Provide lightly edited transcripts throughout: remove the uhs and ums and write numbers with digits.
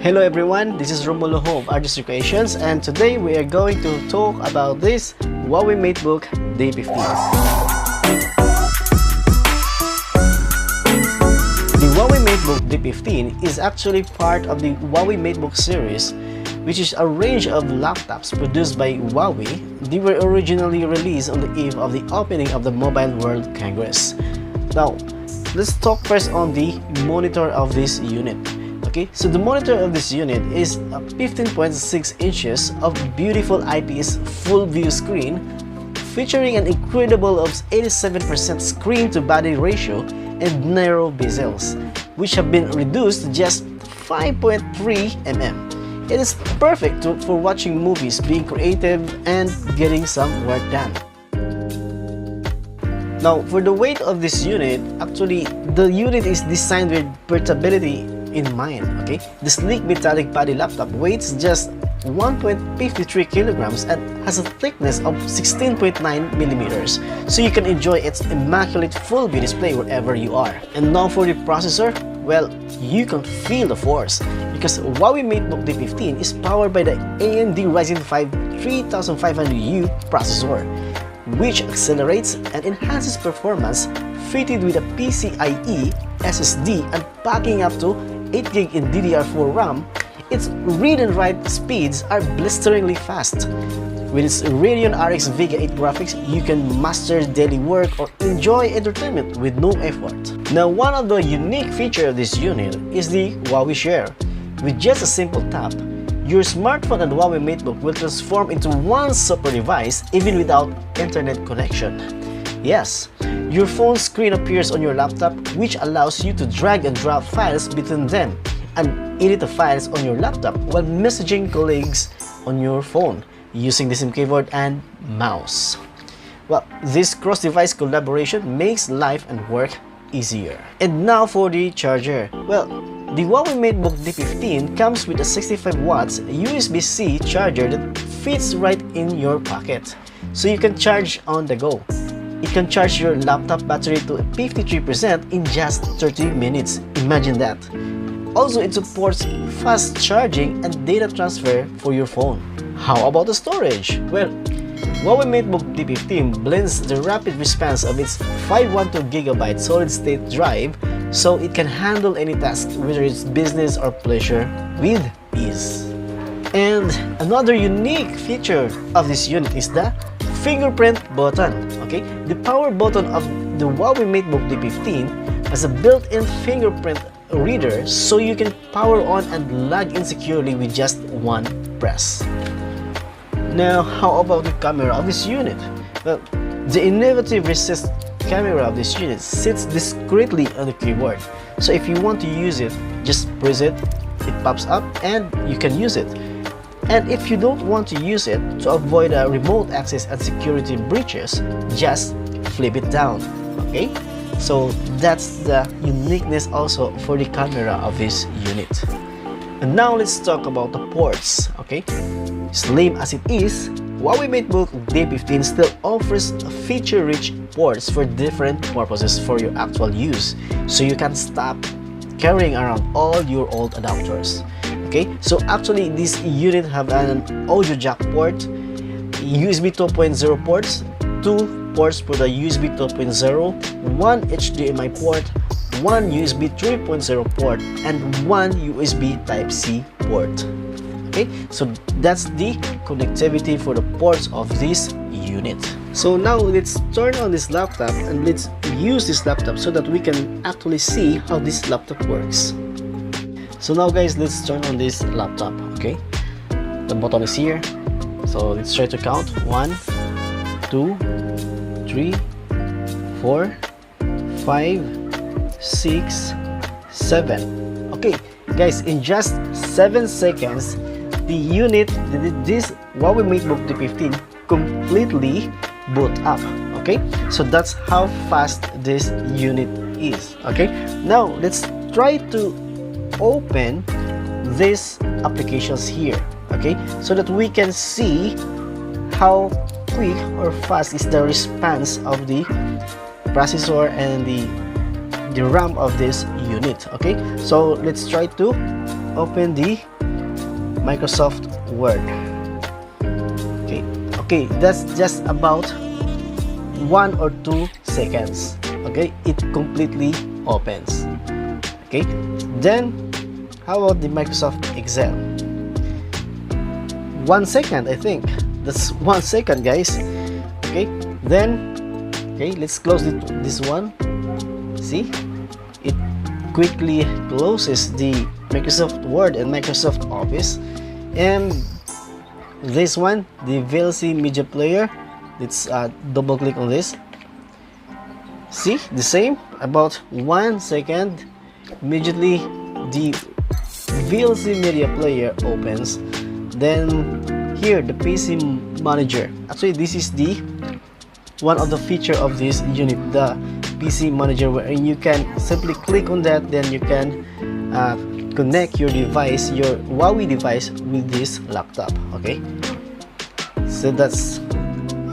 Hello everyone, this is Romulo of Artist Creations, and today we are going to talk about this Huawei MateBook D15. The Huawei MateBook D15 is actually part of the Huawei MateBook series, which is a range of laptops produced by Huawei. They were originally released on the eve of the opening of the Mobile World Congress. Now, let's talk first on the monitor of this unit. Okay, so the monitor of this unit is a 15.6 inches of beautiful IPS full view screen featuring an incredible of 87% screen to body ratio and narrow bezels, which have been reduced to just 5.3 mm. It is perfect for watching movies, being creative, and getting some work done. Now, for the weight of this unit, actually, the unit is designed with portability in mind. Okay, the sleek metallic body laptop weighs just 1.53 kilograms and has a thickness of 16.9 millimeters, so you can enjoy its immaculate full view display wherever you are. And now for the processor, well, you can feel the force because Huawei MateBook D15 is powered by the AMD Ryzen 5 3500U processor, which accelerates and enhances performance, fitted with a PCIe SSD and packing up to 8GB in DDR4 RAM. Its read and write speeds are blisteringly fast. With its Radeon RX Vega 8 graphics, you can master daily work or enjoy entertainment with no effort. Now, one of the unique features of this unit is the Huawei Share. With just a simple tap, your smartphone and Huawei MateBook will transform into one super device even without internet connection. Yes, your phone screen appears on your laptop, which allows you to drag and drop files between them and edit the files on your laptop while messaging colleagues on your phone using the same keyboard and mouse. Well, this cross-device collaboration makes life and work easier. And now for the charger. Well, the Huawei MateBook D15 comes with a 65 watts USB-C charger that fits right in your pocket, so you can charge on the go. It can charge your laptop battery to 53% in just 30 minutes. Imagine that. Also, it supports fast charging and data transfer for your phone. How about the storage? Well, Huawei MateBook D15 blends the rapid response of its 512GB solid-state drive so it can handle any task, whether it's business or pleasure, with ease. And another unique feature of this unit is the fingerprint button. Okay, the power button of the Huawei MateBook D15 has a built-in fingerprint reader, so you can power on and log in securely with just one press. Now, how about the camera of this unit? Well, the innovative recessed camera of this unit sits discreetly on the keyboard, so if you want to use it, just press it, it pops up and you can use it. And if you don't want to use it to avoid remote access and security breaches, just flip it down. Okay, so that's the uniqueness also for the camera of this unit. And now let's talk about the ports. Okay, slim as it is, Huawei MateBook D15 still offers feature-rich ports for different purposes for your actual use, so you can stop carrying around all your old adapters. Okay, so actually this unit have an audio jack port, USB 2.0 ports, 2 ports for the USB 2.0, 1 HDMI port, 1 USB 3.0 port, and 1 USB Type-C port. Okay, so that's the connectivity for the ports of this unit. So now let's turn on this laptop and let's use this laptop so that we can actually see how this laptop works. So now guys, let's turn on this laptop. Okay, the button is here, so let's try to count 1 2 3 4 5 6 7. Okay guys, in just 7 seconds the unit, this Huawei MateBook D15 completely boot up. Okay, so that's how fast this unit is. Okay, now let's try to open these applications here, okay, so that we can see how quick or fast is the response of the processor and the RAM of this unit. Okay, so let's try to open the Microsoft Word. Okay, that's just about 1 or 2 seconds. Okay, it completely opens. Okay, then how about the Microsoft Excel? 1 second, I think that's 1 second, guys. Okay, then let's close this one. See, it quickly closes the Microsoft Word and Microsoft Office. And this one, the VLC media player, let's double click on this. See, the same, about 1 second, immediately the VLC media player opens. Then here, the PC manager. Actually, this is the one of the feature of this unit, the PC manager, where you can simply click on that, then you can connect your device, your Huawei device, with this laptop. Okay, so that's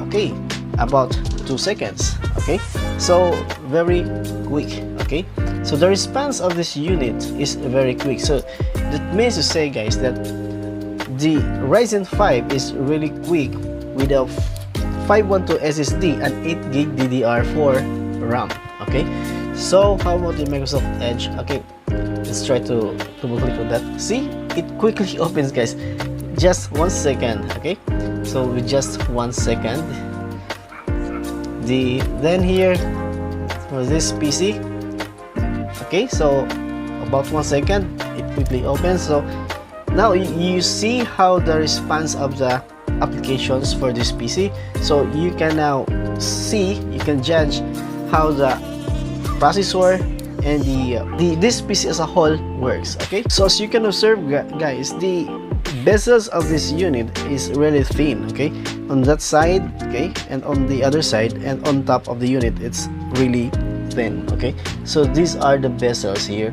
okay, about 2 seconds. Okay, so very quick. Okay, so the response of this unit is very quick. So that means to say, guys, that the Ryzen 5 is really quick with a 512 SSD and 8GB DDR4 RAM. Okay, so how about the Microsoft Edge? Okay, let's try to double click on that. See, it quickly opens, guys, just 1 second. Okay, so with just 1 second, then here for this PC, okay, so about 1 second, it quickly opens. So now you see how the response of the applications for this PC. So you can now see, you can judge how the processor and this PC as a whole works. Okay, so as you can observe, guys, the bezels of this unit is really thin. Okay, on that side, okay, and on the other side, and on top of the unit, it's really thin. Okay, so these are the bezels here.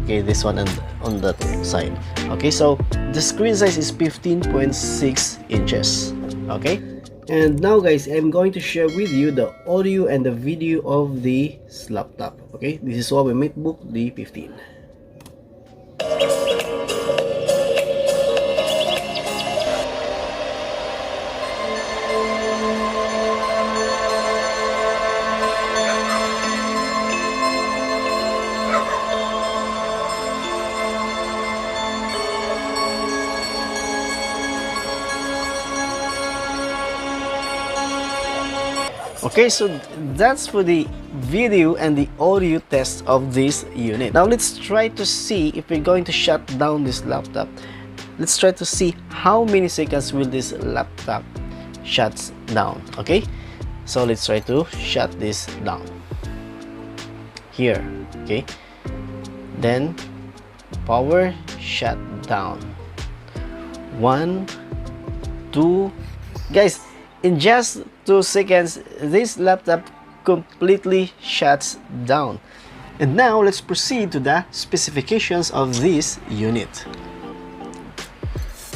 Okay, this one and on that side. Okay, so the screen size is 15.6 inches. Okay, and now, guys, I'm going to share with you the audio and the video of this laptop. Okay, this is HUAWEI MateBook D15. Okay, so that's for the video and the audio test of this unit. Now let's try to see if we're going to shut down this laptop. Let's try to see how many seconds will this laptop shuts down. Okay, so let's try to shut this down here. Okay, then power shut down. 1, 2, guys, in just 2 seconds, this laptop completely shuts down. And now let's proceed to the specifications of this unit.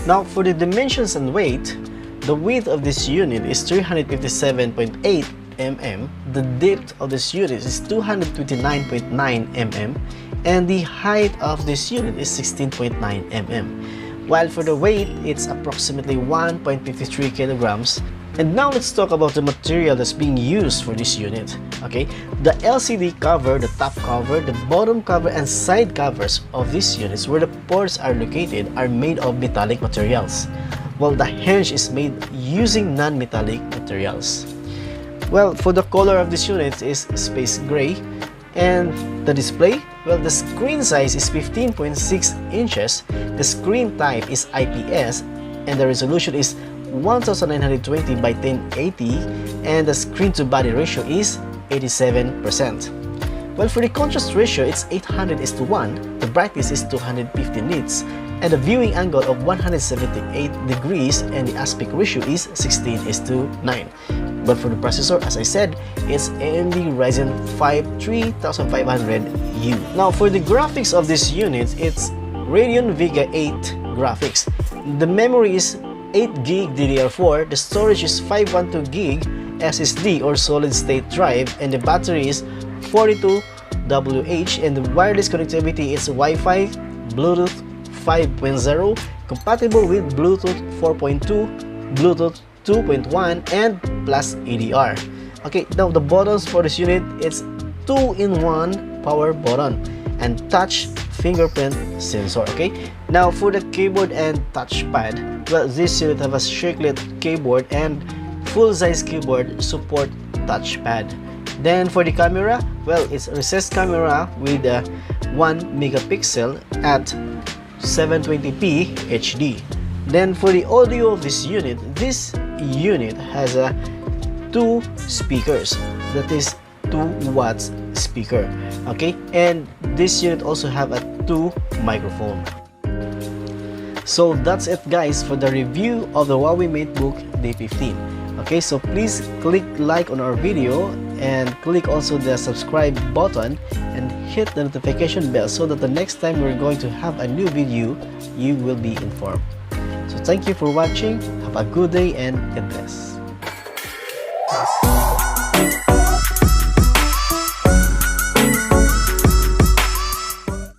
Now for the dimensions and weight, the width of this unit is 357.8 mm, the depth of this unit is 229.9 mm, and the height of this unit is 16.9 mm. While for the weight, it's approximately 1.53 kilograms. And now let's talk about the material that's being used for this unit. Okay, the LCD cover, the top cover, the bottom cover, and side covers of these units where the ports are located are made of metallic materials, while the hinge is made using non-metallic materials. Well, for the color of this unit is space gray, and the display, well, the screen size is 15.6 inches, the screen type is IPS, and the resolution is 1920 by 1080, and the screen to body ratio is 87%. Well, for the contrast ratio, it's 800:1, the brightness is 250 nits, and the viewing angle of 178 degrees, and the aspect ratio is 16:9. But for the processor, as I said, it's AMD Ryzen 5 3500U. Now for the graphics of this unit, it's Radeon Vega 8 graphics. The memory is 8GB DDR4, the storage is 512GB SSD or solid state drive, and the battery is 42 WH, and the wireless connectivity is Wi-Fi, Bluetooth 5.0, compatible with Bluetooth 4.2, Bluetooth 2.1, and plus ADR. Okay, now the buttons for this unit, it's 2-in-1 power button and touch fingerprint sensor. Okay, now for the keyboard and touchpad, well, this unit have a chiclet keyboard and full-size keyboard support touchpad. Then for the camera, well, it's a recessed camera with a 1 megapixel at 720p HD. Then for the audio of this unit has a 2 speakers, that is 2 watts speaker. Okay, and this unit also have a 2 microphone. So that's it guys for the review of the Huawei MateBook D15. Okay, so please click like on our video and click also the subscribe button and hit the notification bell so that the next time we're going to have a new video, you will be informed. So thank you for watching. Have a good day and God bless.